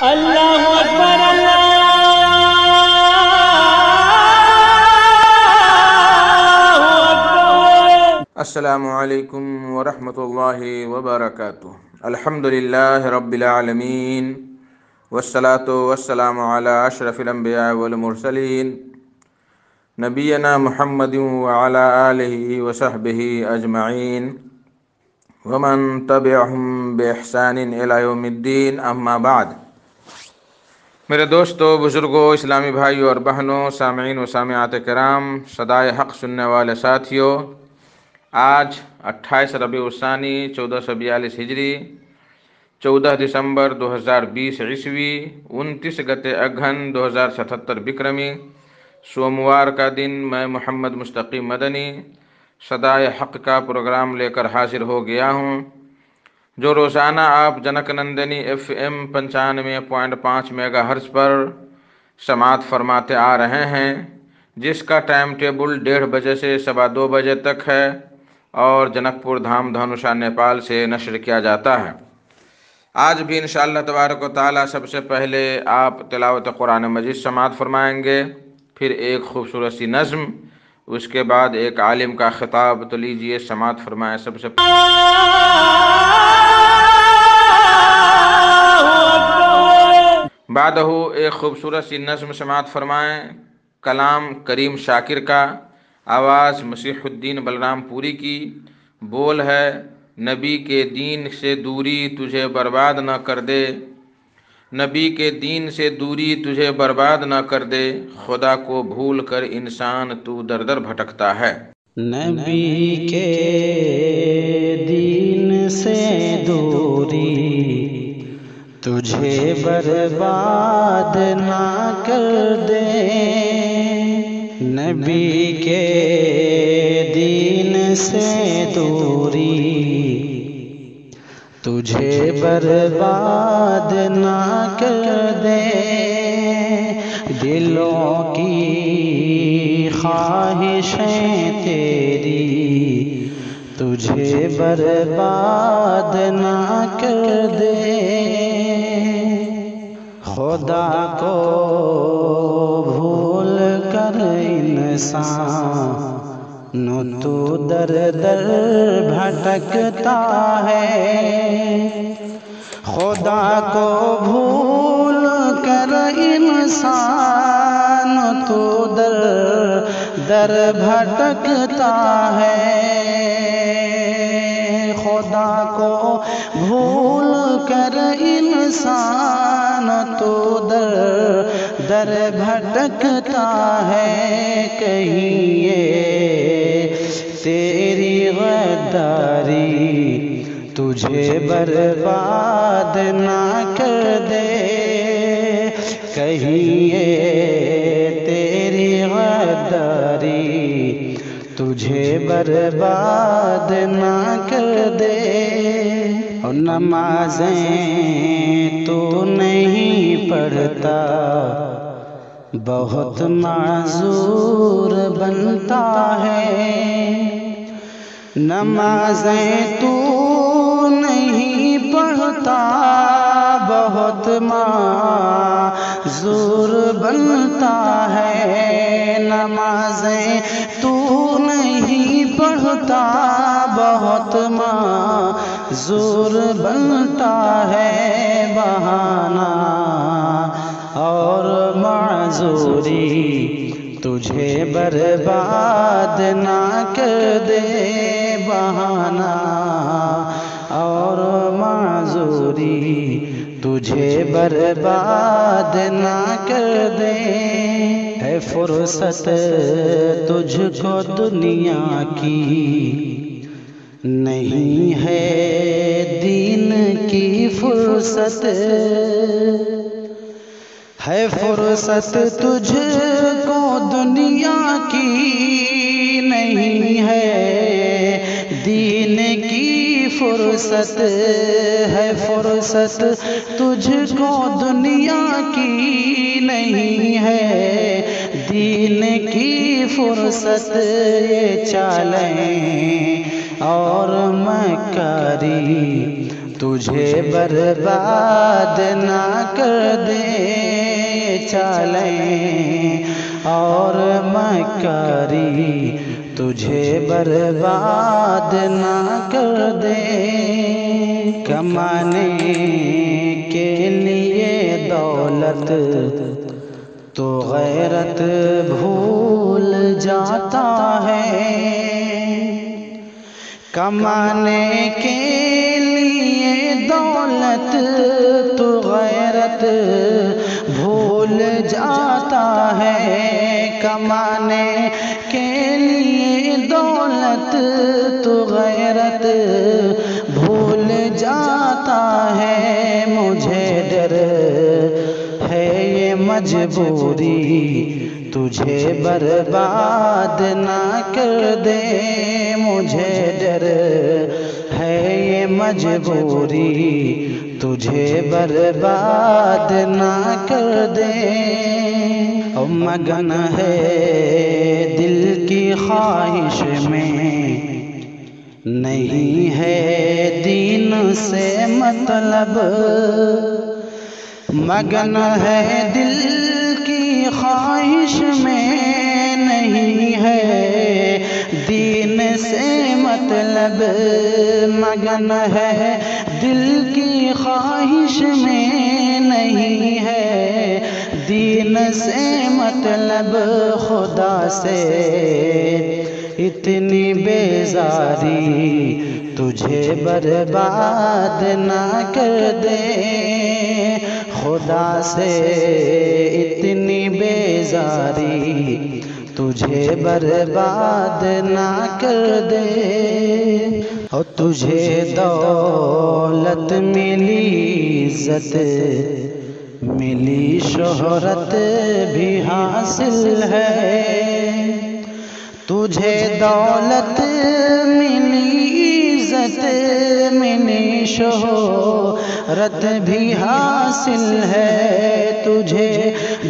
اللہ اکبر اللہ اکبر۔ السلام علیکم ورحمۃ اللہ وبرکاتہ۔ الحمدللہ رب العالمین والصلاة والسلام علی اشرف الانبیاء والمرسلین نبینا محمد وعلی آلہ وصحبہ اجمعین ومن تبعہم بإحسان الی یوم الدین، اما بعد۔ میرے دوستو، بزرگوں، اسلامی بھائیوں اور بہنوں، سامعین و سامعات کرام، صدائے حق سننے والے ساتھیوں، آج 28 ربیع الثانی 1442 ہجری، 14 دسمبر 2020 عیسوی، 29 گتے اگہن 2077 بکرمی، سوموار کا دن میں محمد مستقیم مدنی صدائے حق کا پروگرام لے کر حاضر ہو گیا ہوں، جو روزانہ آپ junk Nandini FM 95.5 mega hertz پر سماعت فرماتے آ رہے ہیں، جس کا ٹائم ٹیبل 1:30 بجے سے 2:15 بجے تک ہے اور جنک پور دھام دھنوشا نیپال سے نشر کیا جاتا ہے۔ آج بھی انشاءاللہ تبارک و تعالی سب سے پہلے آپ تلاوت قرآن مجید سماعت فرمائیں گے، پھر ایک خوبصورت سی نظم، اس کے بعد ایک عالم کا خطاب۔ تو لیجئے سماعت فرمائیں سب سے بعدہ ایک خوبصورت سی نظم سماعت فرمائیں، کلام کریم شاکر کا، آواز مسیح الدین بلرام پوری کی، بول ہے: نبی کے دین سے دوری تجھے برباد نہ کر دے، نبی کے دین سے دوری تجھے برباد نہ کر دے، خدا کو بھول کر انسان تو در در بھٹکتا ہے۔ نبی کے دین سے دوری تجھے برباد نہ کر دے، نبی کے دین سے دوری تجھے برباد نہ کر دے، دلوں کی خواہشیں تیری تجھے برباد نہ کر دے، خدا کو بھول کر انسان تو در در بھٹکتا ہے، خدا کو بھول کر انسان تو در در بھٹکتا ہے، خدا کو بھول کر انسان تو در در بھٹکتا ہے، کہیں یہ تیری غداری تجھے برباد نہ کر دے، کہیں یہ تیری غداری تجھے برباد نہ کر دے، اور نمازیں تو نہیں پڑھتا بہت معذور بنتا ہے، نمازیں تو نہیں پڑھتا بہت معذور بنتا ہے، نمازیں تو نہیں پڑھتا بہت معذور بنتا ہے، بہانہ اور معذوری تجھے برباد نہ کر دے، بہانہ اور معذوری تجھے برباد نہ کر دے، ہے فرصت تجھ کو دنیا کی، نہیں ہے دین کی فرصت، ہے فرصت تجھ کو دنیا کی، نہیں ہے دین کی فرصت، ہے فرصت تجھ کو دنیا کی، نہیں ہے دین کی فرصت، یہ چالیں اور مکاری تجھے برباد نہ کر دے چالیں اور مکاری تجھے برباد نہ کر دے کمانے کے لیے دولت تو غیرت بھول جاتا ہے کمانے کے لیے دولت تو غیرت بھول جاتا ہے کمانے کے لیے دولت تو غیرت بھول جاتا ہے مجھے ڈر ہے یہ مجبوری تجھے برباد نہ کر دے مجھے ڈر ہے یہ مجبوری تجھے برباد نہ کر دے مگن ہے دل کی خواہش میں نہیں ہے دین سے مطلب مگن ہے دل کی خواہش میں نہیں ہے دین سے مطلب مگن ہے دل کی خواہش میں نہیں ہے دین سے مطلب خدا سے اتنی بیزاری تجھے برباد نہ کر دے خدا سے اتنی بیزاری تجھے برباد نہ کر دے اور تجھے دولت ملی عزت ملی شہرت بھی حاصل ہے تجھے دولت ملی عزت ملی شہرت بھی حاصل ہے تجھے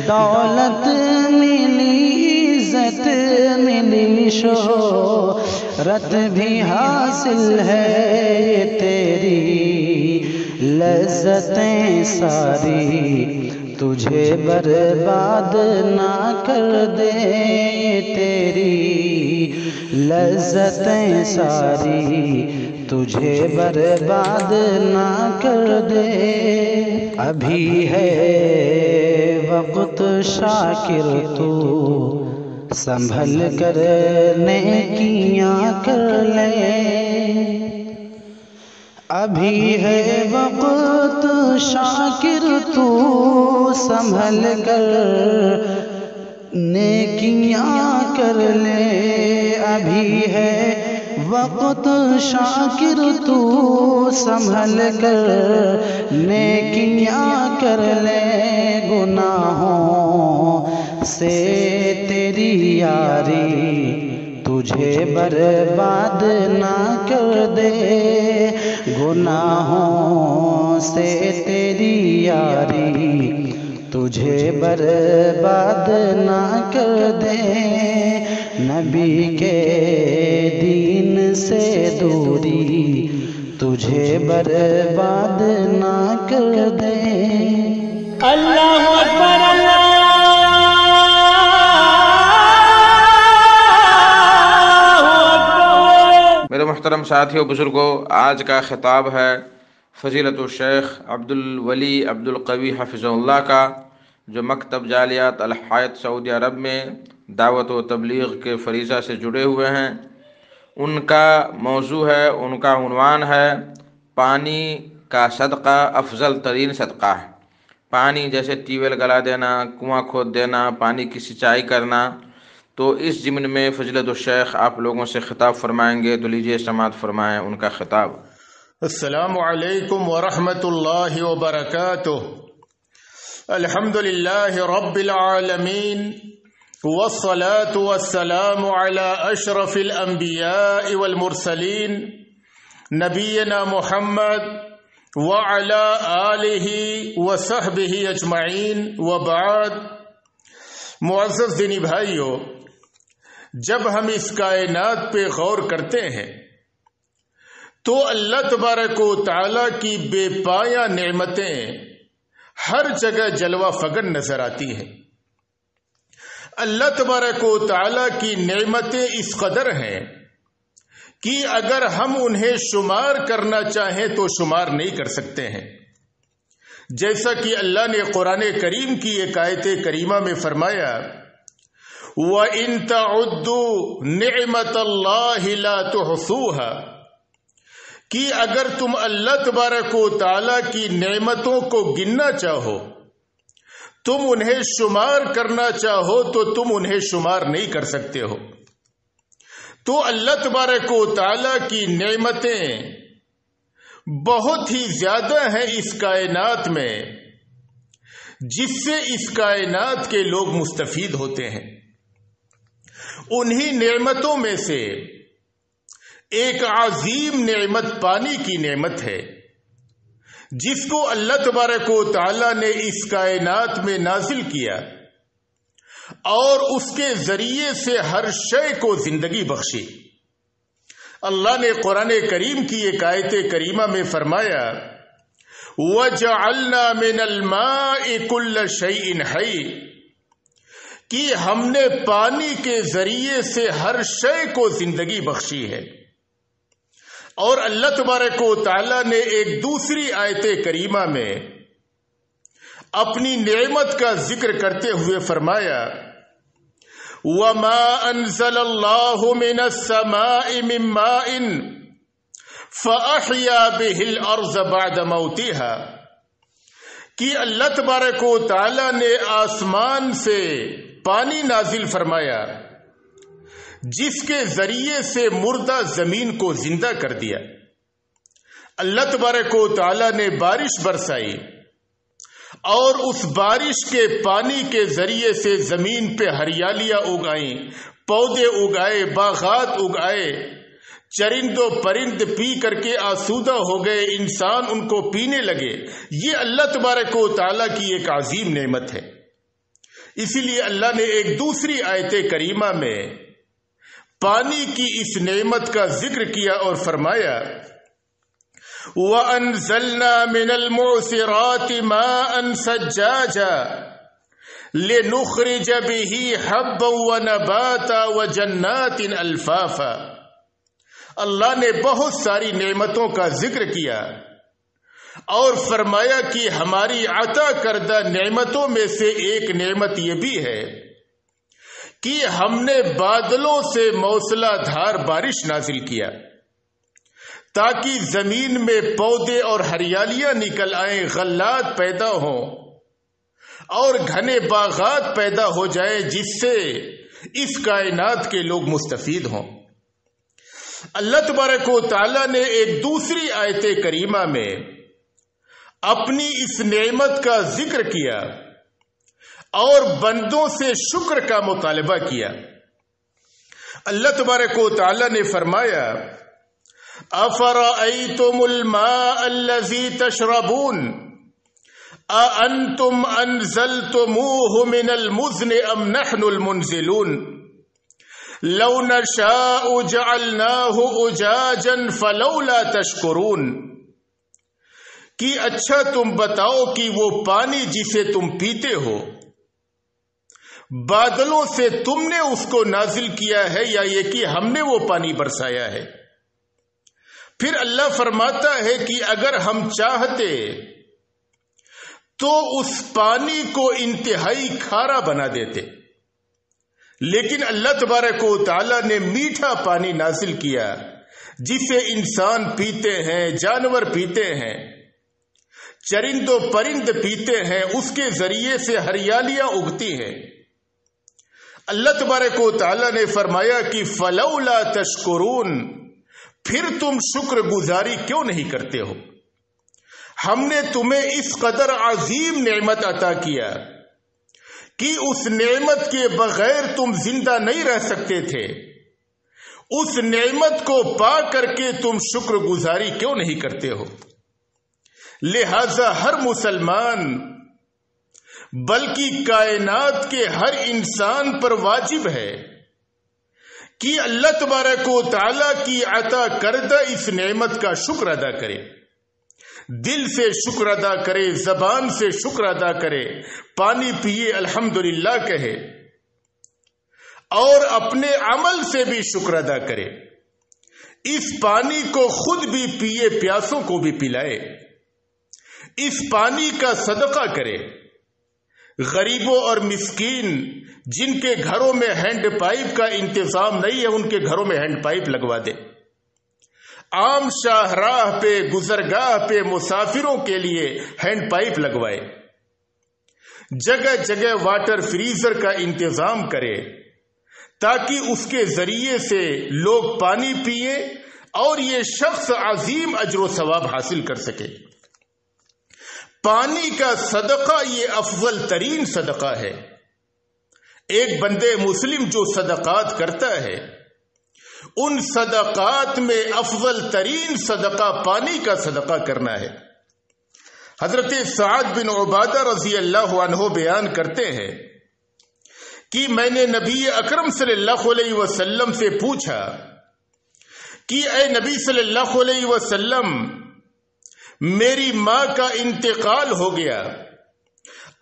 دولت ملی عزت ملی شہرت بھی حاصل ہے تیری لذتیں ساری تجھے برباد نہ کر دے تیری لذتیں ساری تجھے برباد نہ کر دے ابھی ہے وقت شاکر تو سنبھل کر نیکیاں کر لے ابھی ہے وقت شاکر تو سنبھل کر نیکیاں کر لے ابھی ہے وقت شاکر تو سنبھل کر نیکیاں کر لے گناہوں سے تیری یاری تجھے برباد نہ کر دے گناہوں سے تیری یاری تجھے برباد نہ کر دے نبی کے دین سے دوری تجھے برباد نہ کر دے اللہ اکبر اللہ اکبر میرے محترم ساتھیوں بزرگوں آج کا خطاب ہے فضیلت الشیخ عبدالولی عبدالقوی حفظہ اللہ کا جو مکتب جالیات الحائط سعودی عرب میں دعوت و تبلیغ کے فریضہ سے جڑے ہوئے ہیں ان کا موضوع ہے ان کا عنوان ہے پانی کا صدقہ افضل ترین صدقہ ہے پانی جیسے ٹیوب ویل گلا دینا کنواں کھود دینا پانی کی سینچائی کرنا تو اس ضمن میں فضیلت الشیخ آپ لوگوں سے خطاب فرمائیں گے تو لیجیے سماعت فرمائیں ان کا خطاب السلام علیکم ورحمۃ اللہ وبرکاتہ الحمد للہ رب العالمین والصلاة والسلام على اشرف الانبیاء والمرسلین نبینا محمد وعلى آلہ وصحبہ اجمعین وبعد معزز دینی بھائیو جب ہم اس کائنات پہ غور کرتے ہیں تو اللہ تبارک و تعالی کی بے پایا نعمتیں ہر جگہ جلوہ فگن نظر آتی ہیں۔ اللہ تبارک و تعالی کی نعمتیں اس قدر ہیں کہ اگر ہم انہیں شمار کرنا چاہیں تو شمار نہیں کر سکتے ہیں۔ جیسا کہ اللہ نے قرآن کریم کی ایک آیت کریمہ میں فرمایا وَإِن تَعُدُّوا نِعْمَةَ اللَّهِ لَا تُحْصُوهَا، کہ اگر تم اللہ تبارک و تعالی کی نعمتوں کو گننا چاہو، تم انہیں شمار کرنا چاہو تو تم انہیں شمار نہیں کر سکتے ہو۔ تو اللہ تبارک و تعالی کی نعمتیں بہت ہی زیادہ ہیں اس کائنات میں، جس سے اس کائنات کے لوگ مستفید ہوتے ہیں۔ انہی نعمتوں میں سے ایک عظیم نعمت پانی کی نعمت ہے، جس کو اللہ تبارک و تعالی نے اس کائنات میں نازل کیا اور اس کے ذریعے سے ہر شے کو زندگی بخشی۔ اللہ نے قرآن کریم کی ایک آیت کریمہ میں فرمایا وَجَعَلْنَا مِنَ الْمَاءِ كُلَّ شَيْءٍ حَيٍّ، کہ ہم نے پانی کے ذریعے سے ہر شے کو زندگی بخشی ہے۔ اور اللہ تبارک و تعالی نے ایک دوسری آیت کریمہ میں اپنی نعمت کا ذکر کرتے ہوئے فرمایا وَمَا أَنزَلَ اللَّهُ مِنَ السَّمَاءِ مِن مَّاءٍ فَأَحْيَا بِهِ الْأَرْضَ بَعْدَ مَوْتِهَا، کہ اللہ تبارک و تعالی نے آسمان سے پانی نازل فرمایا جس کے ذریعے سے مردہ زمین کو زندہ کر دیا۔ اللہ تبارک و تعالی نے بارش برسائی اور اس بارش کے پانی کے ذریعے سے زمین پہ ہریالیاں اگائیں، پودے اگائے، باغات اگائے، چرند و پرند پی کر کے آسودہ ہو گئے، انسان ان کو پینے لگے۔ یہ اللہ تبارک و تعالی کی ایک عظیم نعمت ہے۔ اسی لیے اللہ نے ایک دوسری آیت کریمہ میں پانی کی اس نعمت کا ذکر کیا اور فرمایا وَأَنزَلْنَا مِنَ الْمُعْصِرَاتِ مَاءً ثَجَّاجًا لِنُخْرِجَ بِهِ حَبًّا وَنَبَاتًا وَجَنَّاتٍ أَلْفَافًا۔ اللہ نے بہت ساری نعمتوں کا ذکر کیا اور فرمایا کہ ہماری عطا کردہ نعمتوں میں سے ایک نعمت یہ بھی ہے کہ ہم نے بادلوں سے موسلا دھار بارش نازل کیا تاکہ زمین میں پودے اور ہریالیاں نکل آئیں، غلات پیدا ہوں اور گھنے باغات پیدا ہو جائیں، جس سے اس کائنات کے لوگ مستفید ہوں۔ اللہ تبارک و تعالی نے ایک دوسری آیت کریمہ میں اپنی اس نعمت کا ذکر کیا اور بندوں سے شکر کا مطالبہ کیا۔ اللہ تبارک و تعالی نے فرمایا أَفَرَأَيْتُمُ الْمَاءَ الَّذِي تَشْرَبُونَ أَأَنْتُمْ أَنزَلْتُمُوهُ مِنَ الْمُزْنِ أَمْ نَحْنُ الْمُنزِلُونَ لَوْ نَشَاءُ جَعَلْنَاهُ أُجَاجًا فَلَوْلَا تَشْكُرُونَ، کہ اچھا تم بتاؤ کہ وہ پانی جسے تم پیتے ہو بادلوں سے تم نے اس کو نازل کیا ہے یا یہ کہ ہم نے وہ پانی برسایا ہے؟ پھر اللہ فرماتا ہے کہ اگر ہم چاہتے تو اس پانی کو انتہائی کھارا بنا دیتے، لیکن اللہ تبارک و تعالی نے میٹھا پانی نازل کیا جسے انسان پیتے ہیں، جانور پیتے ہیں، چرند و پرند پیتے ہیں، اس کے ذریعے سے ہریالیاں اگتی ہیں۔ اللہ تبارک و تعالی نے فرمایا کہ فلولا تشکرون، پھر تم شکر گزاری کیوں نہیں کرتے ہو؟ ہم نے تمہیں اس قدر عظیم نعمت عطا کیا کہ اس نعمت کے بغیر تم زندہ نہیں رہ سکتے تھے، اس نعمت کو پا کر کے تم شکر گزاری کیوں نہیں کرتے ہو؟ لہذا ہر مسلمان بلکہ کائنات کے ہر انسان پر واجب ہے کہ اللہ تبارک و تعالیٰ کی عطا کردہ اس نعمت کا شکر ادا کرے، دل سے شکر ادا کرے، زبان سے شکر ادا کرے، پانی پیے الحمدللہ کہے، اور اپنے عمل سے بھی شکر ادا کرے، اس پانی کو خود بھی پیے، پیاسوں کو بھی پلائے، اس پانی کا صدقہ کرے، غریبوں اور مسکین جن کے گھروں میں ہینڈ پائپ کا انتظام نہیں ہے ان کے گھروں میں ہینڈ پائپ لگوا دے، عام شاہراہ پہ، گزرگاہ پہ مسافروں کے لیے ہینڈ پائپ لگوائے، جگہ جگہ واٹر فریزر کا انتظام کرے تاکہ اس کے ذریعے سے لوگ پانی پیئیں اور یہ شخص عظیم اجر و ثواب حاصل کر سکے۔ پانی کا صدقہ یہ افضل ترین صدقہ ہے۔ ایک بندے مسلم جو صدقات کرتا ہے ان صدقات میں افضل ترین صدقہ پانی کا صدقہ کرنا ہے۔ حضرت سعد بن عبادہ رضی اللہ عنہ بیان کرتے ہیں کہ میں نے نبی اکرم صلی اللہ علیہ وسلم سے پوچھا کہ اے نبی صلی اللہ علیہ وسلم، میری ماں کا انتقال ہو گیا،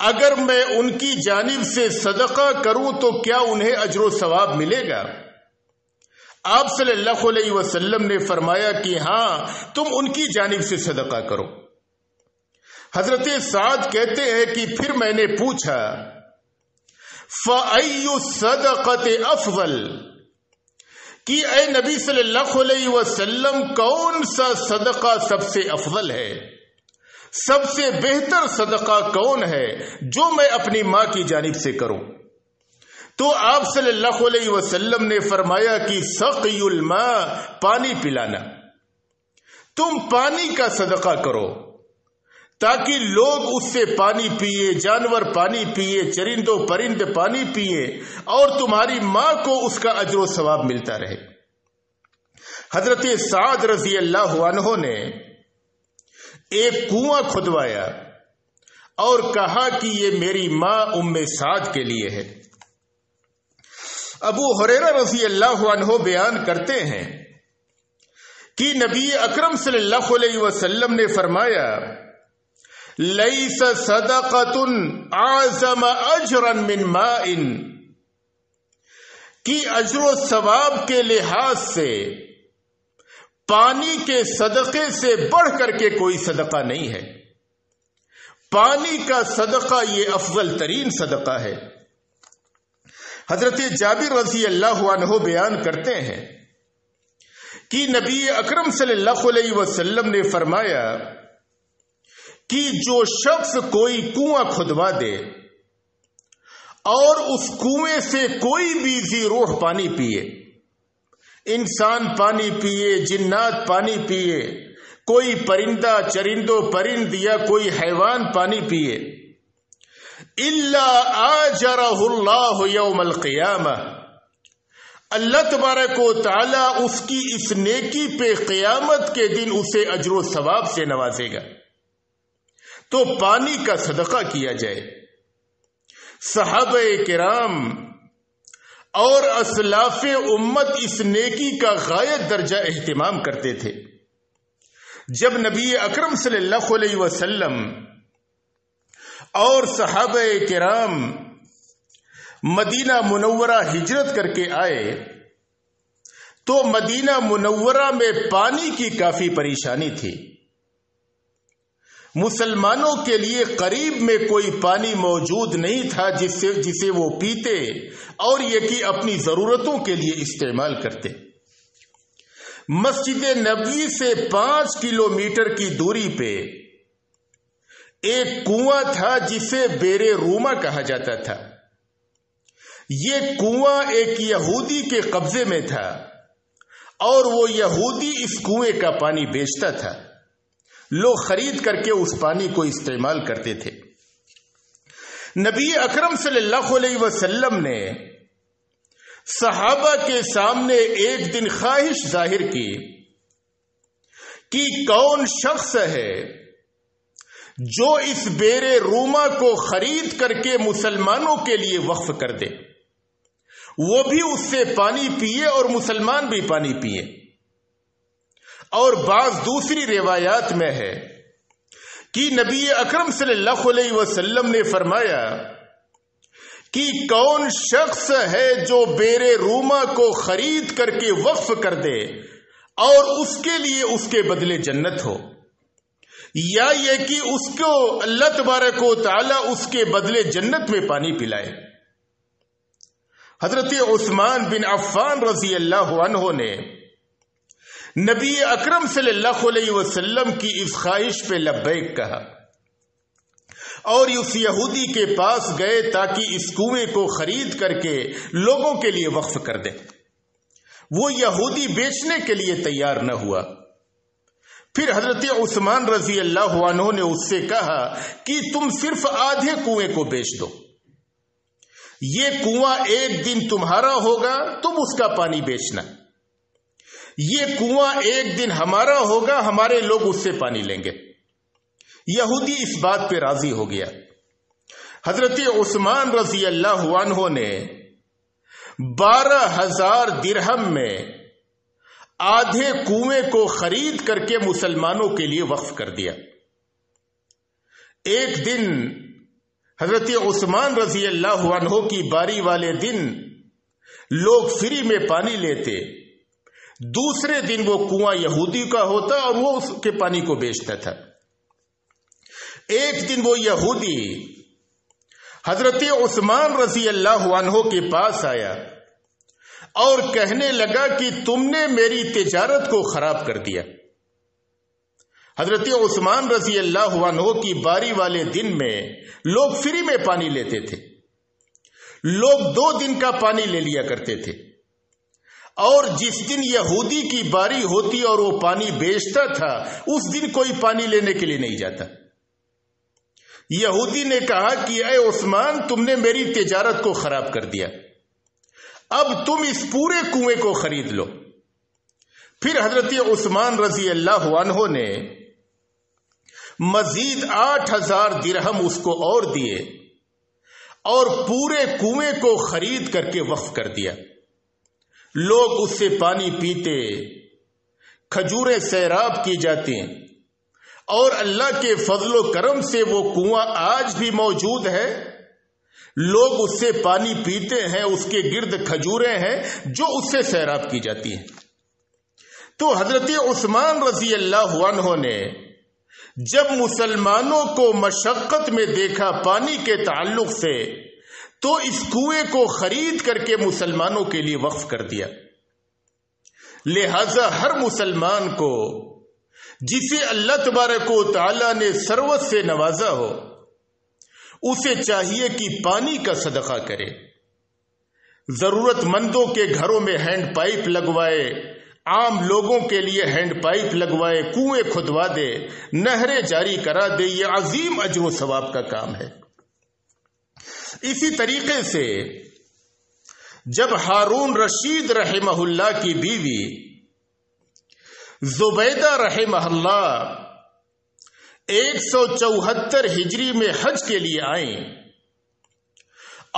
اگر میں ان کی جانب سے صدقہ کروں تو کیا انہیں اجر و ثواب ملے گا؟ آپ صلی اللہ علیہ وسلم نے فرمایا کہ ہاں، تم ان کی جانب سے صدقہ کرو۔ حضرت سعد کہتے ہیں کہ پھر میں نے پوچھا فَأَيُّ الصَّدَقَةِ أَفْضَلُ، کہ اے نبی صلی اللہ علیہ وسلم کون سا صدقہ سب سے افضل ہے، سب سے بہتر صدقہ کون ہے جو میں اپنی ماں کی جانب سے کروں؟ تو آپ صلی اللہ علیہ وسلم نے فرمایا کہ سقی الماء، پانی پلانا، تم پانی کا صدقہ کرو تاکہ لوگ اس سے پانی پیئے، جانور پانی پیئے، چرند و پرند پانی پیئے اور تمہاری ماں کو اس کا اجر و ثواب ملتا رہے۔ حضرت سعد رضی اللہ عنہ نے ایک کنواں کھدوایا اور کہا کہ یہ میری ماں ام سعد کے لیے ہے۔ ابو ہریرہ رضی اللہ عنہ بیان کرتے ہیں کہ نبی اکرم صلی اللہ علیہ وسلم نے فرمایا لیس صدقۃ اعظم اجرا من ماء، کہ اجر و ثواب کے لحاظ سے پانی کے صدقے سے بڑھ کر کے کوئی صدقہ نہیں ہے۔ پانی کا صدقہ یہ افضل ترین صدقہ ہے۔ حضرت جابر رضی اللہ عنہ بیان کرتے ہیں کہ نبی اکرم صلی اللہ علیہ وسلم نے فرمایا کہ جو شخص کوئی کنواں کھدوا دے اور اس کنویں سے کوئی بھی ذی روح پانی پیے، انسان پانی پیے، جنات پانی پیے، کوئی پرندہ چرند و پرند یا کوئی حیوان پانی پیے، الا آجرہ اللہ یوم القیامہ، اللہ تبارک و تعالی اس کی اس نیکی پہ قیامت کے دن اسے اجر و ثواب سے نوازے گا۔ تو پانی کا صدقہ کیا جائے۔ صحابہ کرام اور اسلاف امت اس نیکی کا غایت درجہ اہتمام کرتے تھے۔ جب نبی اکرم صلی اللہ علیہ وسلم اور صحابہ کرام مدینہ منورہ ہجرت کر کے آئے تو مدینہ منورہ میں پانی کی کافی پریشانی تھی۔ مسلمانوں کے لیے قریب میں کوئی پانی موجود نہیں تھا جسے وہ پیتے اور یہ کہ اپنی ضرورتوں کے لیے استعمال کرتے۔ مسجد نبوی سے 5 کلومیٹر کی دوری پہ ایک کنواں تھا جسے بیر روما کہا جاتا تھا۔ یہ کنواں ایک یہودی کے قبضے میں تھا اور وہ یہودی اس کنویں کا پانی بیچتا تھا، لوگ خرید کر کے اس پانی کو استعمال کرتے تھے۔ نبی اکرم صلی اللہ علیہ وسلم نے صحابہ کے سامنے ایک دن خواہش ظاہر کی کہ کون شخص ہے جو اس بیر روما کو خرید کر کے مسلمانوں کے لیے وقف کر دے۔ وہ بھی اس سے پانی پیے اور مسلمان بھی پانی پیے۔ اور بعض دوسری روایات میں ہے کہ نبی اکرم صلی اللہ علیہ وسلم نے فرمایا کہ کون شخص ہے جو بیر روما کو خرید کر کے وقف کر دے اور اس کے لیے اس کے بدلے جنت ہو، یا یہ کہ اس کو اللہ تبارک و تعالی اس کے بدلے جنت میں پانی پلائے۔ حضرت عثمان بن عفان رضی اللہ عنہ نے نبی اکرم صلی اللہ علیہ وسلم کی اس خواہش پہ لبیک کہا اور اس یہودی کے پاس گئے تاکہ اس کنویں کو خرید کر کے لوگوں کے لیے وقف کر دے۔ وہ یہودی بیچنے کے لیے تیار نہ ہوا۔ پھر حضرت عثمان رضی اللہ عنہ نے اس سے کہا کہ تم صرف آدھے کنویں کو بیچ دو، یہ کنواں ایک دن تمہارا ہوگا، تم اس کا پانی بیچنا، یہ کنواں ایک دن ہمارا ہوگا، ہمارے لوگ اس سے پانی لیں گے۔ یہودی اس بات پہ راضی ہو گیا۔ حضرت عثمان رضی اللہ عنہ نے 12,000 درہم میں آدھے کنویں کو خرید کر کے مسلمانوں کے لیے وقف کر دیا۔ ایک دن حضرت عثمان رضی اللہ عنہ کی باری والے دن لوگ فری میں پانی لیتے، دوسرے دن وہ کنواں یہودی کا ہوتا اور وہ اس کے پانی کو بیچتا تھا۔ ایک دن وہ یہودی حضرت عثمان رضی اللہ عنہ کے پاس آیا اور کہنے لگا کہ تم نے میری تجارت کو خراب کر دیا۔ حضرت عثمان رضی اللہ عنہ کی باری والے دن میں لوگ فری میں پانی لیتے تھے، لوگ 2 دن کا پانی لے لیا کرتے تھے، اور جس دن یہودی کی باری ہوتی اور وہ پانی بیچتا تھا اس دن کوئی پانی لینے کے لیے نہیں جاتا۔ یہودی نے کہا کہ اے عثمان، تم نے میری تجارت کو خراب کر دیا، اب تم اس پورے کنویں کو خرید لو۔ پھر حضرت عثمان رضی اللہ عنہ نے مزید 8,000 درہم اس کو اور دیے اور پورے کنویں کو خرید کر کے وقف کر دیا۔ لوگ اس سے پانی پیتے، کھجوریں سیراب کی جاتی ہیں، اور اللہ کے فضل و کرم سے وہ کنواں آج بھی موجود ہے، لوگ اس سے پانی پیتے ہیں، اس کے گرد کھجوریں ہیں جو اس سے سیراب کی جاتی ہیں۔ تو حضرت عثمان رضی اللہ عنہ نے جب مسلمانوں کو مشقت میں دیکھا پانی کے تعلق سے، تو اس کنویں کو خرید کر کے مسلمانوں کے لیے وقف کر دیا۔ لہذا ہر مسلمان کو جسے اللہ تبارک و تعالی نے ثروت سے نوازا ہو، اسے چاہیے کہ پانی کا صدقہ کرے، ضرورت مندوں کے گھروں میں ہینڈ پائپ لگوائے، عام لوگوں کے لیے ہینڈ پائپ لگوائے، کنویں کھدوا دے، نہریں جاری کرا دے، یہ عظیم اجر و ثواب کا کام ہے۔ اسی طریقے سے جب ہارون رشید رحمہ اللہ کی بیوی زبیدہ رحمہ اللہ 174 ہجری میں حج کے لیے آئیں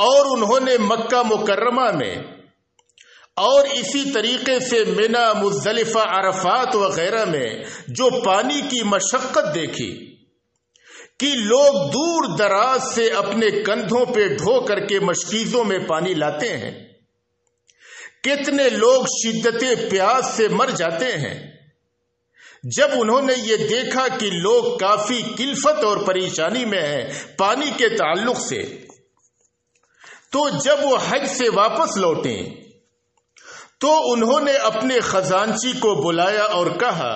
اور انہوں نے مکہ مکرمہ میں اور اسی طریقے سے منی، مزدلفہ، عرفات وغیرہ میں جو پانی کی مشقت دیکھی کہ لوگ دور دراز سے اپنے کندھوں پہ ڈھو کر کے مشکیزوں میں پانی لاتے ہیں، کتنے لوگ شدت پیاس سے مر جاتے ہیں، جب انہوں نے یہ دیکھا کہ لوگ کافی کلفت اور پریشانی میں ہیں پانی کے تعلق سے، تو جب وہ حج سے واپس لوٹے تو انہوں نے اپنے خزانچی کو بلایا اور کہا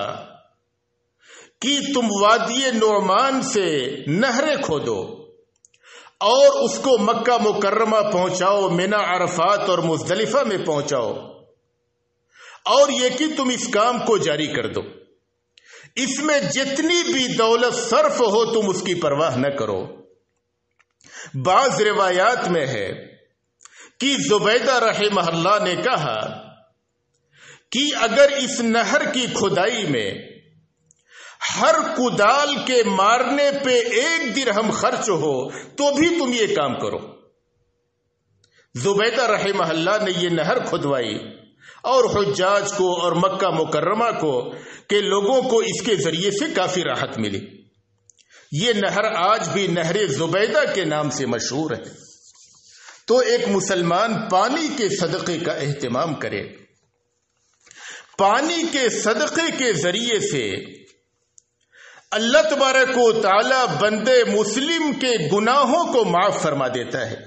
کہ تم وادی نعمان سے نہریں کھودو اور اس کو مکہ مکرمہ پہنچاؤ، منی، عرفات اور مزدلفہ میں پہنچاؤ، اور یہ کہ تم اس کام کو جاری کر دو، اس میں جتنی بھی دولت صرف ہو تم اس کی پرواہ نہ کرو۔ بعض روایات میں ہے کہ زبیدہ رحمہ اللہ نے کہا کہ اگر اس نہر کی کھدائی میں ہر کدال کے مارنے پہ 1 درہم خرچ ہو تو بھی تم یہ کام کرو۔ زبیدہ رحمہ اللہ نے یہ نہر کھدوائی اور حجاج کو اور مکہ مکرمہ کو کہ لوگوں کو اس کے ذریعے سے کافی راحت ملی. یہ نہر آج بھی نہر زبیدہ کے نام سے مشہور ہے. تو ایک مسلمان پانی کے صدقے کا اہتمام کرے. پانی کے صدقے کے ذریعے سے اللہ تبارک و تعالی بندے مسلم کے گناہوں کو معاف فرما دیتا ہے.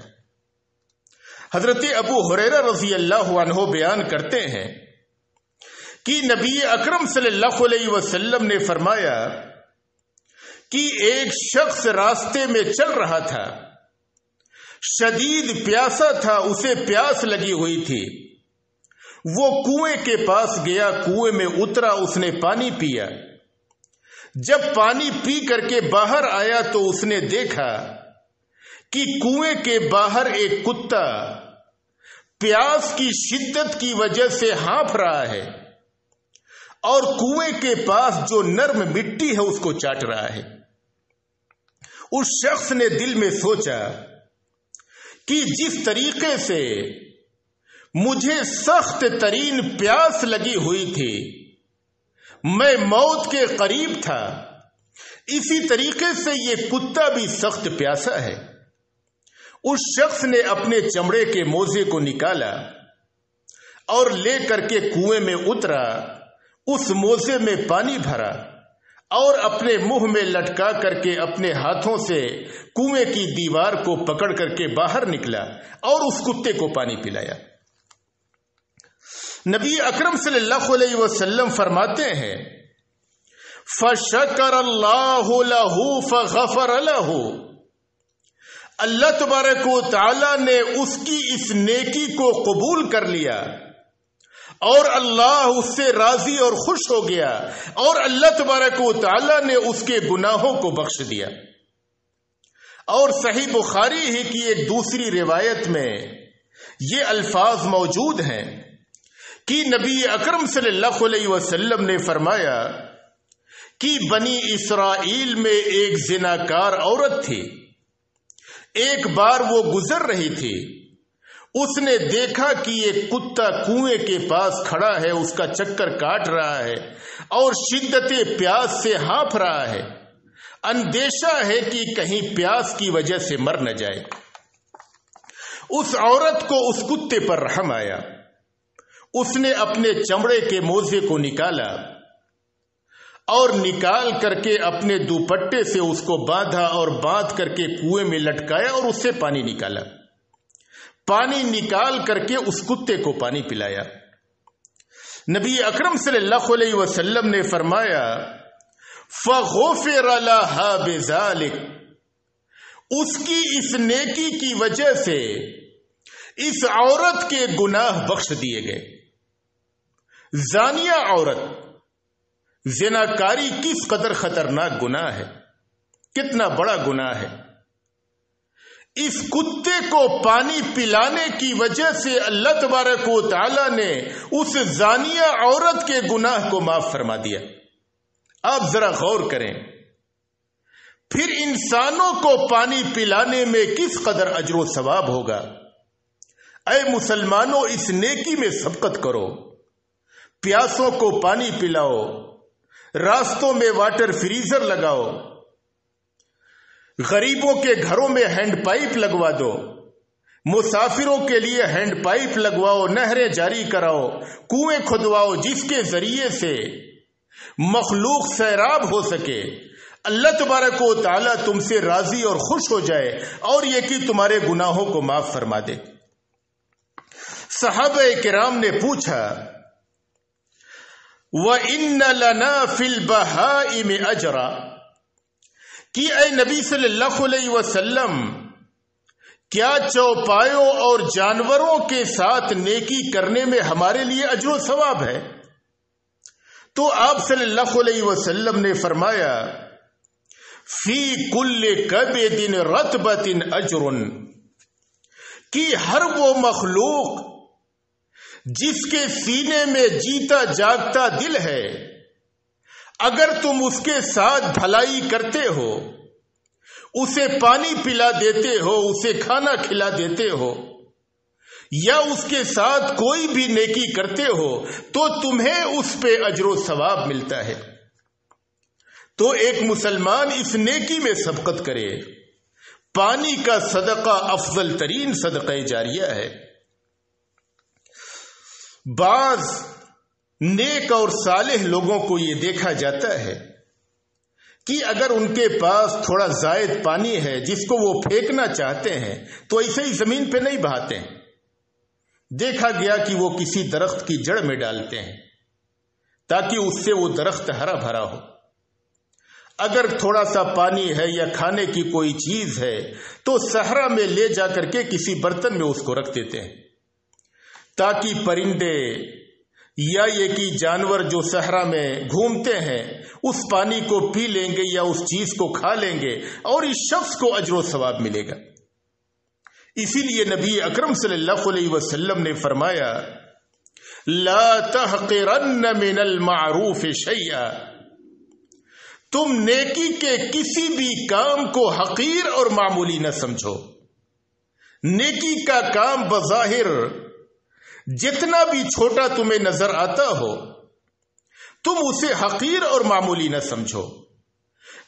حضرت ابو ہریرہ رضی اللہ عنہ بیان کرتے ہیں کہ نبی اکرم صلی اللہ علیہ وسلم نے فرمایا کہ ایک شخص راستے میں چل رہا تھا، شدید پیاسا تھا، اسے پیاس لگی ہوئی تھی. وہ کنویں کے پاس گیا، کنویں میں اترا، اس نے پانی پیا. جب پانی پی کر کے باہر آیا تو اس نے دیکھا کہ کنویں کے باہر ایک کتا پیاس کی شدت کی وجہ سے ہانپ رہا ہے اور کنویں کے پاس جو نرم مٹی ہے اس کو چاٹ رہا ہے. اس شخص نے دل میں سوچا کہ جس طریقے سے مجھے سخت ترین پیاس لگی ہوئی تھی، میں موت کے قریب تھا، اسی طریقے سے یہ کتا بھی سخت پیاسا ہے. اس شخص نے اپنے چمڑے کے موزے کو نکالا اور لے کر کے کنویں میں اترا، اس موزے میں پانی بھرا اور اپنے منہ میں لٹکا کر کے اپنے ہاتھوں سے کنویں کی دیوار کو پکڑ کر کے باہر نکلا اور اس کتے کو پانی پلایا. نبی اکرم صلی اللہ علیہ وسلم فرماتے ہیں فَشَكَرَ اللَّهُ لَهُ فَغَفَرَ لَهُ. اللہ تبارک و تعالی نے اس کی اس نیکی کو قبول کر لیا اور اللہ اس سے راضی اور خوش ہو گیا اور اللہ تبارک و تعالی نے اس کے گناہوں کو بخش دیا. اور صحیح بخاری ہی کی ایک دوسری روایت میں یہ الفاظ موجود ہیں کہ نبی اکرم صلی اللہ علیہ وسلم نے فرمایا کہ بنی اسرائیل میں ایک زناکار عورت تھی. ایک بار وہ گزر رہی تھی، اس نے دیکھا کہ یہ کتا کنویں کے پاس کھڑا ہے، اس کا چکر کاٹ رہا ہے اور شدت پیاس سے ہانپ رہا ہے. اندیشہ ہے کہ کہیں پیاس کی وجہ سے مر نہ جائے. اس عورت کو اس کتے پر رحم آیا. اس نے اپنے چمڑے کے موزے کو نکالا اور نکال کر کے اپنے دوپٹے سے اس کو باندھا اور باندھ کر کے کنویں میں لٹکایا اور اس سے پانی نکالا. پانی نکال کر کے اس کتے کو پانی پلایا. نبی اکرم صلی اللہ علیہ وسلم نے فرمایا فَغُفِرَ لَهَا بِذَلِكَ. اس کی اس نیکی کی وجہ سے اس عورت کے گناہ بخش دیے گئے. زانیہ عورت، زناکاری کس قدر خطرناک گناہ ہے، کتنا بڑا گناہ ہے. اس کتے کو پانی پلانے کی وجہ سے اللہ تبارک و تعالی نے اس زانیہ عورت کے گناہ کو معاف فرما دیا. آپ ذرا غور کریں، پھر انسانوں کو پانی پلانے میں کس قدر اجر و ثواب ہوگا. اے مسلمانوں، اس نیکی میں سبقت کرو، پیاسوں کو پانی پلاؤ، راستوں میں واٹر فریزر لگاؤ، غریبوں کے گھروں میں ہینڈ پائپ لگوا دو، مسافروں کے لیے ہینڈ پائپ لگواؤ، نہریں جاری کراؤ، کنویں کھدواؤ، جس کے ذریعے سے مخلوق سیراب ہو سکے. اللہ تبارک و تعالیٰ تم سے راضی اور خوش ہو جائے اور یہ کہ تمہارے گناہوں کو معاف فرما دے. صحابہ کرام نے پوچھا وَإِنَّ لَنَا فِي الْبَهَائِمِ أَجْرًا، کہ اے نبی صلی اللہ علیہ وسلم، کیا چوپایوں اور جانوروں کے ساتھ نیکی کرنے میں ہمارے لیے اجر و ثواب ہے؟ تو آپ صلی اللہ علیہ وسلم نے فرمایا فی کل کبد رطبۃ اجر، کہ ہر وہ مخلوق جس کے سینے میں جیتا جاگتا دل ہے، اگر تم اس کے ساتھ بھلائی کرتے ہو، اسے پانی پلا دیتے ہو، اسے کھانا کھلا دیتے ہو، یا اس کے ساتھ کوئی بھی نیکی کرتے ہو تو تمہیں اس پہ اجر و ثواب ملتا ہے۔ تو ایک مسلمان اس نیکی میں سبقت کرے۔ پانی کا صدقہ افضل ترین صدقہ جاریہ ہے۔ بعض نیک اور صالح لوگوں کو یہ دیکھا جاتا ہے کہ اگر ان کے پاس تھوڑا زائد پانی ہے جس کو وہ پھینکنا چاہتے ہیں تو ایسے ہی زمین پہ نہیں بہاتے ہیں، دیکھا گیا کہ وہ کسی درخت کی جڑ میں ڈالتے ہیں تاکہ اس سے وہ درخت ہرا بھرا ہو۔ اگر تھوڑا سا پانی ہے یا کھانے کی کوئی چیز ہے تو صحرا میں لے جا کر کے کسی برتن میں اس کو رکھ دیتے ہیں تاکہ پرندے یا یہ کہ جانور جو صحرا میں گھومتے ہیں اس پانی کو پی لیں گے یا اس چیز کو کھا لیں گے اور اس شخص کو اجر و ثواب ملے گا۔ اسی لیے نبی اکرم صلی اللہ علیہ وسلم نے فرمایا لا تحقرن من المعروف شیئا، تم نیکی کے کسی بھی کام کو حقیر اور معمولی نہ سمجھو۔ نیکی کا کام بظاہر جتنا بھی چھوٹا تمہیں نظر آتا ہو تم اسے حقیر اور معمولی نہ سمجھو۔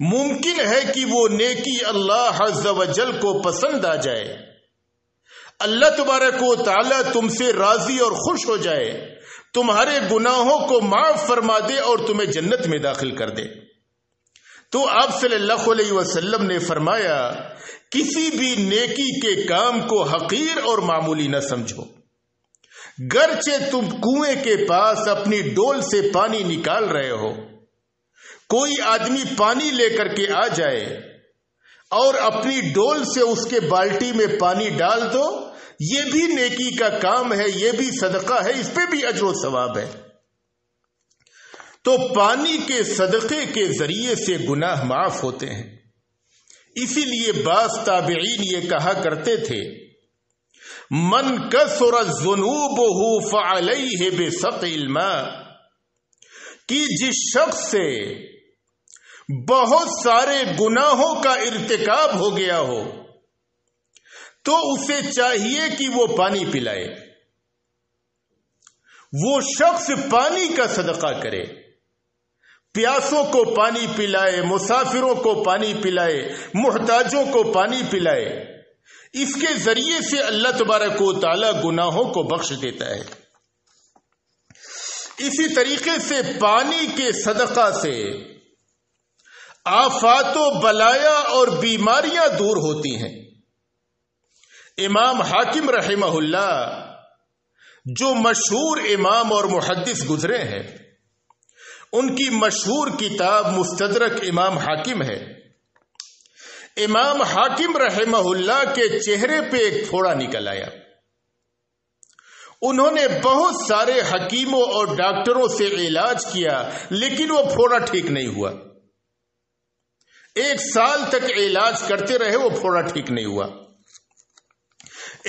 ممکن ہے کہ وہ نیکی اللہ عز و جل کو پسند آ جائے، اللہ تبارک و تعالی تم سے راضی اور خوش ہو جائے، تمہارے گناہوں کو معاف فرما دے اور تمہیں جنت میں داخل کر دے۔ تو آپ صلی اللہ علیہ وسلم نے فرمایا کسی بھی نیکی کے کام کو حقیر اور معمولی نہ سمجھو۔ گرچہ تم کنویں کے پاس اپنی ڈول سے پانی نکال رہے ہو، کوئی آدمی پانی لے کر کے آ جائے اور اپنی ڈول سے اس کے بالٹی میں پانی ڈال دو، یہ بھی نیکی کا کام ہے، یہ بھی صدقہ ہے، اس پہ بھی اجر و ثواب ہے۔ تو پانی کے صدقے کے ذریعے سے گناہ معاف ہوتے ہیں۔ اسی لیے بعض تابعین یہ کہا کرتے تھے من کثرت ذنوبہ فعلیہ بسقی الماء، کہ جس شخص سے بہت سارے گناہوں کا ارتکاب ہو گیا ہو تو اسے چاہیے کہ وہ پانی پلائے، وہ شخص پانی کا صدقہ کرے، پیاسوں کو پانی پلائے، مسافروں کو پانی پلائے، محتاجوں کو پانی پلائے۔ اس کے ذریعے سے اللہ تبارک و تعالی گناہوں کو بخش دیتا ہے۔ اسی طریقے سے پانی کے صدقہ سے آفات و بلایا اور بیماریاں دور ہوتی ہیں۔ امام حاکم رحمہ اللہ جو مشہور امام اور محدث گزرے ہیں، ان کی مشہور کتاب مستدرک امام حاکم ہے۔ امام حاکم رحمہ اللہ کے چہرے پہ ایک پھوڑا نکل آیا۔ انہوں نے بہت سارے حکیموں اور ڈاکٹروں سے علاج کیا لیکن وہ پھوڑا ٹھیک نہیں ہوا۔ 1 سال تک علاج کرتے رہے، وہ پھوڑا ٹھیک نہیں ہوا۔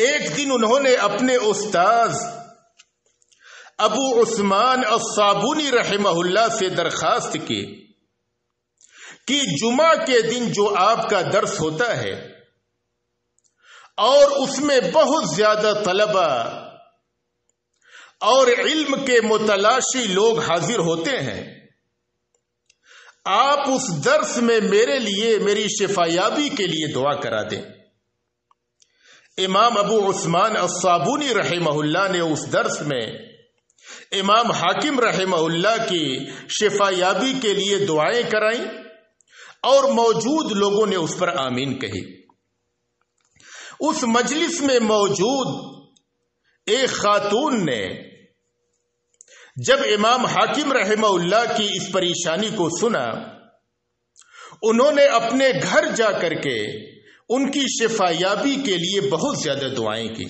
ایک دن انہوں نے اپنے استاذ ابو عثمان الصابونی رحمہ اللہ سے درخواست کی کہ جمعہ کے دن جو آپ کا درس ہوتا ہے اور اس میں بہت زیادہ طلبہ اور علم کے متلاشی لوگ حاضر ہوتے ہیں، آپ اس درس میں میرے لیے میری شفایابی کے لیے دعا کرا دیں۔ امام ابو عثمان الصابونی رحمہ اللہ نے اس درس میں امام حاکم رحمہ اللہ کی شفایابی کے لیے دعائیں کرائیں اور موجود لوگوں نے اس پر آمین کہی۔ اس مجلس میں موجود ایک خاتون نے جب امام حاکم رحمہ اللہ کی اس پریشانی کو سنا، انہوں نے اپنے گھر جا کر کے ان کی شفایابی کے لیے بہت زیادہ دعائیں کی۔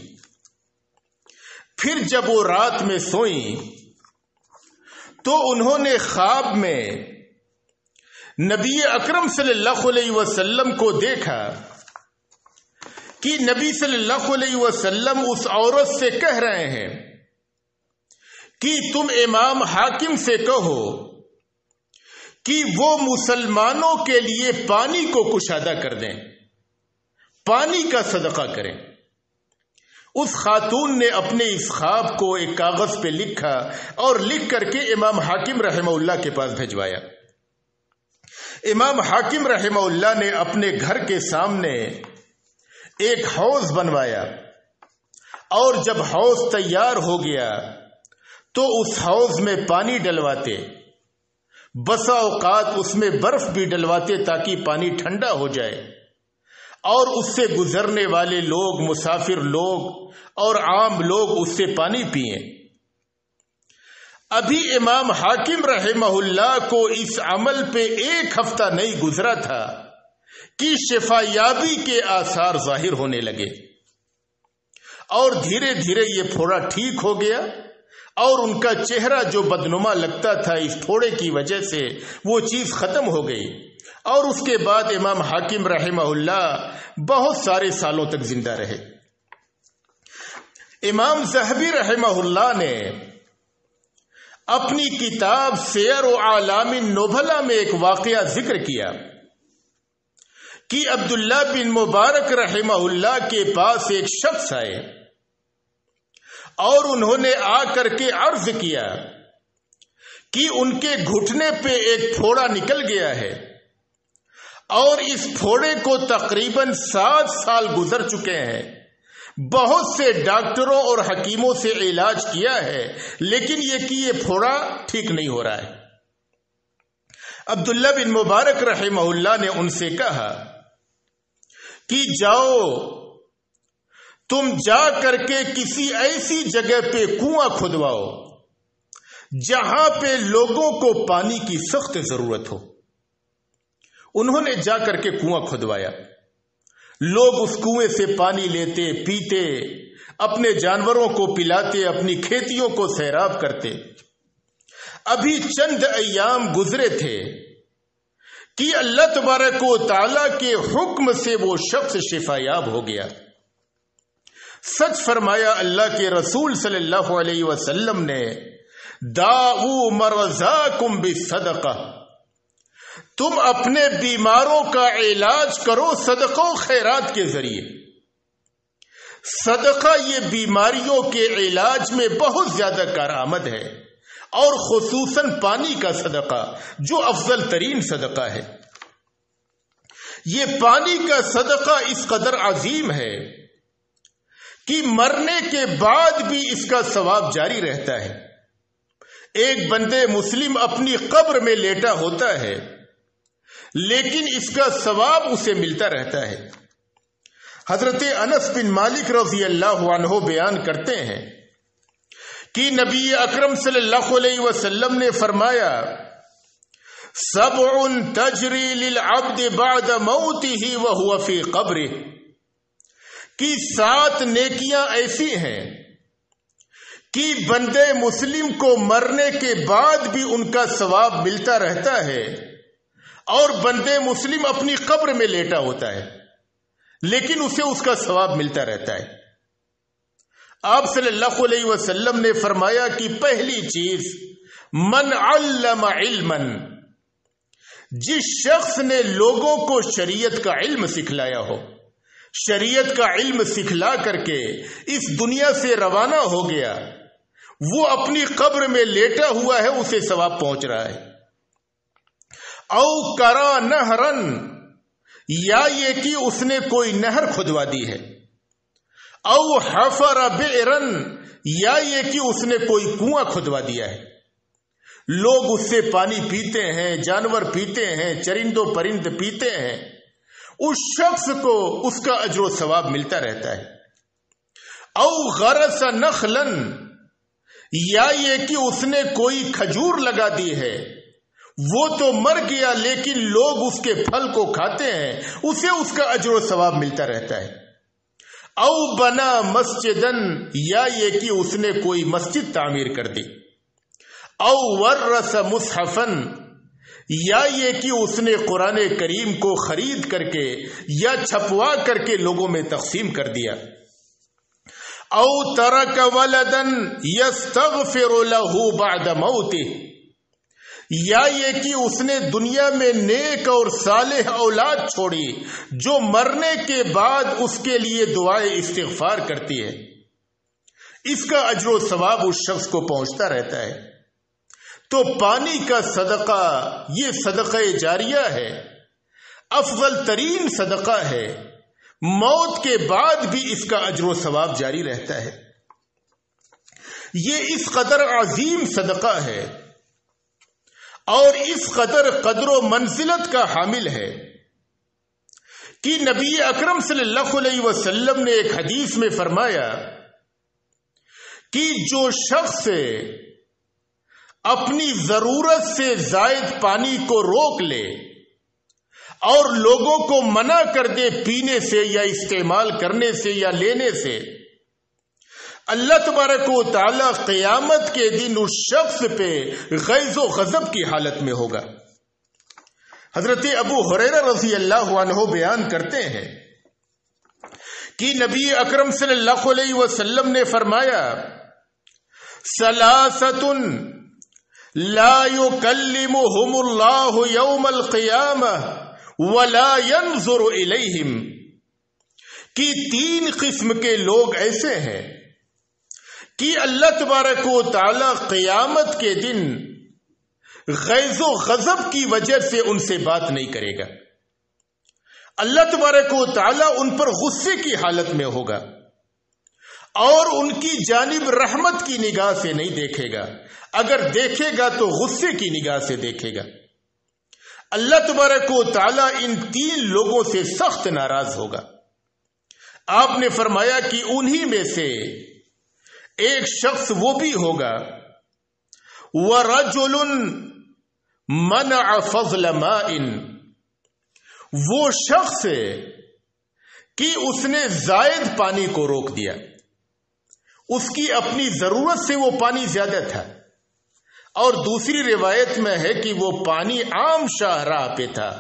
پھر جب وہ رات میں سوئیں تو انہوں نے خواب میں نبی اکرم صلی اللہ علیہ وسلم کو دیکھا کہ نبی صلی اللہ علیہ وسلم اس عورت سے کہہ رہے ہیں کہ تم امام حاکم سے کہو کہ وہ مسلمانوں کے لیے پانی کو کشادہ کر دیں، پانی کا صدقہ کریں۔ اس خاتون نے اپنے اس خواب کو ایک کاغذ پہ لکھا اور لکھ کر کے امام حاکم رحمہ اللہ کے پاس بھجوایا۔ امام حاکم رحمہ اللہ نے اپنے گھر کے سامنے ایک حوض بنوایا، اور جب حوض تیار ہو گیا تو اس حوض میں پانی ڈلواتے، بسا اوقات اس میں برف بھی ڈلواتے تاکہ پانی ٹھنڈا ہو جائے، اور اس سے گزرنے والے لوگ، مسافر لوگ اور عام لوگ اس سے پانی پئیں۔ ابھی امام حاکم رحمہ اللہ کو اس عمل پہ 1 ہفتہ نہیں گزرا تھا کہ شفا یابی کے آثار ظاہر ہونے لگے، اور دھیرے دھیرے یہ پھوڑا ٹھیک ہو گیا، اور ان کا چہرہ جو بدنما لگتا تھا اس پھوڑے کی وجہ سے وہ چیز ختم ہو گئی، اور اس کے بعد امام حاکم رحمہ اللہ بہت سارے سالوں تک زندہ رہے۔ امام ذہبی رحمہ اللہ نے اپنی کتاب سیر و اعلام النبلاء میں ایک واقعہ ذکر کیا کہ عبداللہ بن مبارک رحمہ اللہ کے پاس ایک شخص آئے اور انہوں نے آ کر کے عرض کیا کہ ان کے گھٹنے پہ ایک پھوڑا نکل گیا ہے، اور اس پھوڑے کو تقریباً 7 سال گزر چکے ہیں، بہت سے ڈاکٹروں اور حکیموں سے علاج کیا ہے، لیکن یہ پھوڑا ٹھیک نہیں ہو رہا ہے۔ عبداللہ بن مبارک رحمہ اللہ نے ان سے کہا کہ جاؤ تم جا کر کے کسی ایسی جگہ پہ کنواں کھدواؤ جہاں پہ لوگوں کو پانی کی سخت ضرورت ہو۔ انہوں نے جا کر کے کنواں کھدوایا، لوگ اس کنویں سے پانی لیتے، پیتے، اپنے جانوروں کو پلاتے، اپنی کھیتیوں کو سیراب کرتے۔ ابھی چند ایام گزرے تھے کہ اللہ تبارک و تعالی کے حکم سے وہ شخص شفا یاب ہو گیا۔ سچ فرمایا اللہ کے رسول صلی اللہ علیہ وسلم نے، داؤ مرضاکم بالصدقہ، تم اپنے بیماروں کا علاج کرو صدقہ و خیرات کے ذریعے۔ صدقہ یہ بیماریوں کے علاج میں بہت زیادہ کارآمد ہے، اور خصوصاً پانی کا صدقہ جو افضل ترین صدقہ ہے۔ یہ پانی کا صدقہ اس قدر عظیم ہے کہ مرنے کے بعد بھی اس کا ثواب جاری رہتا ہے۔ ایک بندے مسلم اپنی قبر میں لیٹا ہوتا ہے، لیکن اس کا ثواب اسے ملتا رہتا ہے۔ حضرت انس بن مالک رضی اللہ عنہ بیان کرتے ہیں کہ نبی اکرم صلی اللہ علیہ وسلم نے فرمایا، 7 تجری للعبد بعد موته وهو في قبره، کہ 7 نیکیاں ایسی ہیں کہ بندے مسلم کو مرنے کے بعد بھی ان کا ثواب ملتا رہتا ہے، اور بندے مسلم اپنی قبر میں لیٹا ہوتا ہے لیکن اسے اس کا ثواب ملتا رہتا ہے۔ آپ صلی اللہ علیہ وسلم نے فرمایا کہ پہلی چیز، من علم علما، جس شخص نے لوگوں کو شریعت کا علم سکھلایا ہو، شریعت کا علم سکھلا کر کے اس دنیا سے روانہ ہو گیا، وہ اپنی قبر میں لیٹا ہوا ہے، اسے ثواب پہنچ رہا ہے۔ او کرا نہرن، یا یہ کہ اس نے کوئی نہر کھدوا دی ہے، او حفر بئرن، یا یہ کہ اس نے کوئی کنواں کھدوا دیا ہے، لوگ اس سے پانی پیتے ہیں، جانور پیتے ہیں، چرند و پرند پیتے ہیں، اس شخص کو اس کا اجر و ثواب ملتا رہتا ہے۔ او غرس نخلن، یا یہ کہ اس نے کوئی کھجور لگا دی ہے، وہ تو مر گیا لیکن لوگ اس کے پھل کو کھاتے ہیں، اسے اس کا اجر و ثواب ملتا رہتا ہے۔ او بنا مسجدن، یا یہ کہ اس نے کوئی مسجد تعمیر کر دی۔ او ورث مصحفن، یا یہ کہ اس نے قرآن کریم کو خرید کر کے یا چھپوا کر کے لوگوں میں تقسیم کر دیا۔ او ترک ولدن یستغفر له بعد موتہ، یا یہ کہ اس نے دنیا میں نیک اور صالح اولاد چھوڑی جو مرنے کے بعد اس کے لیے دعائے استغفار کرتی ہے۔ اس کا اجر و ثواب اس شخص کو پہنچتا رہتا ہے۔ تو پانی کا صدقہ یہ صدقہ جاریہ ہے، افضل ترین صدقہ ہے، موت کے بعد بھی اس کا اجر و ثواب جاری رہتا ہے۔ یہ اس قدر عظیم صدقہ ہے اور اس قدر و منزلت کا حامل ہے کہ نبی اکرم صلی اللہ علیہ وسلم نے ایک حدیث میں فرمایا کہ جو شخص اپنی ضرورت سے زائد پانی کو روک لے اور لوگوں کو منع کر دے پینے سے یا استعمال کرنے سے یا لینے سے، اللہ تبارک و تعالی قیامت کے دن اس شخص پہ غیظ و غضب کی حالت میں ہوگا۔ حضرت ابو ہریرہ رضی اللہ عنہ بیان کرتے ہیں کہ نبی اکرم صلی اللہ علیہ وسلم نے فرمایا، ثلاثۃ لا یکلمہم اللہ یوم القیامہ ولا ينظر الیہم، کہ تین قسم کے لوگ ایسے ہیں کہ اللہ تبارک و تعالی قیامت کے دن غیظ و غضب کی وجہ سے ان سے بات نہیں کرے گا۔ اللہ تبارک و تعالی ان پر غصے کی حالت میں ہوگا اور ان کی جانب رحمت کی نگاہ سے نہیں دیکھے گا، اگر دیکھے گا تو غصے کی نگاہ سے دیکھے گا۔ اللہ تبارک و تعالی ان تین لوگوں سے سخت ناراض ہوگا۔ آپ نے فرمایا کہ انہی میں سے ایک شخص وہ بھی ہوگا، وَرَجُلٌ مَنَعَ فَضْلَ مَاءٍ، وہ شخص کہ اس نے زائد پانی کو روک دیا، اس کی اپنی ضرورت سے وہ پانی زیادہ تھا، اور دوسری روایت میں ہے کہ وہ پانی عام شاہراہ پہ تھا،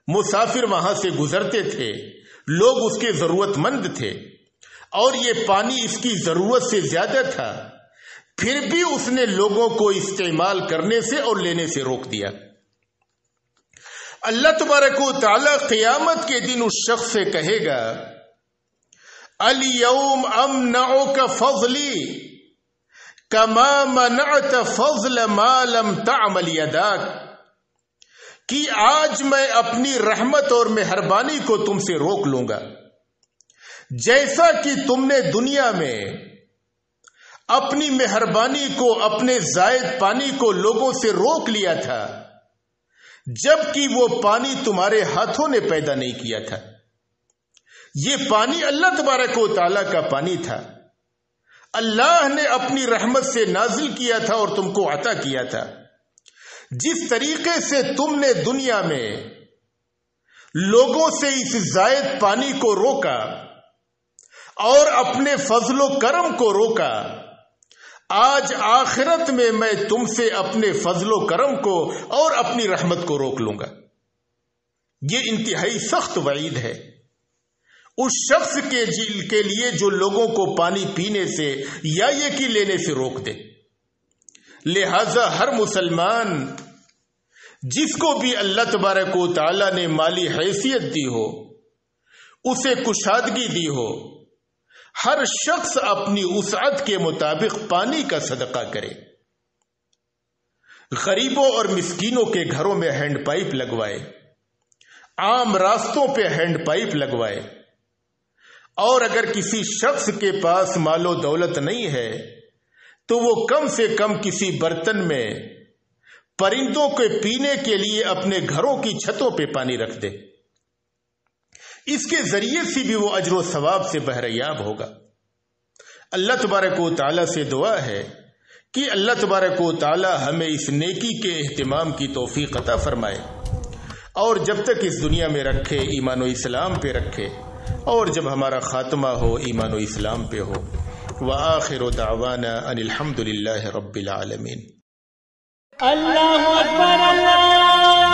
مسافر وہاں سے گزرتے تھے، لوگ اس کے ضرورت مند تھے اور یہ پانی اس کی ضرورت سے زیادہ تھا، پھر بھی اس نے لوگوں کو استعمال کرنے سے اور لینے سے روک دیا۔ اللہ تبارک و تعالی قیامت کے دن اس شخص سے کہے گا، اليوم امنعک فضلی کما منعت فضل ما لم تعمل یداک، کہ آج میں اپنی رحمت اور مہربانی کو تم سے روک لوں گا، جیسا کہ تم نے دنیا میں اپنی مہربانی کو، اپنے زائد پانی کو لوگوں سے روک لیا تھا، جبکہ وہ پانی تمہارے ہاتھوں نے پیدا نہیں کیا تھا۔ یہ پانی اللہ تبارک و تعالیٰ کا پانی تھا، اللہ نے اپنی رحمت سے نازل کیا تھا اور تم کو عطا کیا تھا۔ جس طریقے سے تم نے دنیا میں لوگوں سے اس زائد پانی کو روکا اور اپنے فضل و کرم کو روکا، آج آخرت میں تم سے اپنے فضل و کرم کو اور اپنی رحمت کو روک لوں گا۔ یہ انتہائی سخت وعید ہے اس شخص کے لیے جو لوگوں کو پانی پینے سے یا یہ کہ لینے سے روک دے۔ لہذا ہر مسلمان جس کو بھی اللہ تبارک و تعالی نے مالی حیثیت دی ہو، اسے کشادگی دی ہو، ہر شخص اپنی وسعت کے مطابق پانی کا صدقہ کرے۔ غریبوں اور مسکینوں کے گھروں میں ہینڈ پائپ لگوائے، عام راستوں پہ ہینڈ پائپ لگوائے، اور اگر کسی شخص کے پاس مال و دولت نہیں ہے تو وہ کم سے کم کسی برتن میں پرندوں کے پینے کے لیے اپنے گھروں کی چھتوں پہ پانی رکھ دے، اس کے ذریعے سے بھی وہ اجر و ثواب سے بہریاب ہوگا۔ اللہ تبارک و تعالیٰ سے دعا ہے کہ اللہ تبارک و تعالیٰ ہمیں اس نیکی کے اہتمام کی توفیق عطا فرمائے، اور جب تک اس دنیا میں رکھے ایمان و اسلام پہ رکھے، اور جب ہمارا خاتمہ ہو ایمان و اسلام پہ ہو۔ وآخر دعوانا ان الحمد للہ رب العالمین۔ اللہ اکبر اللہ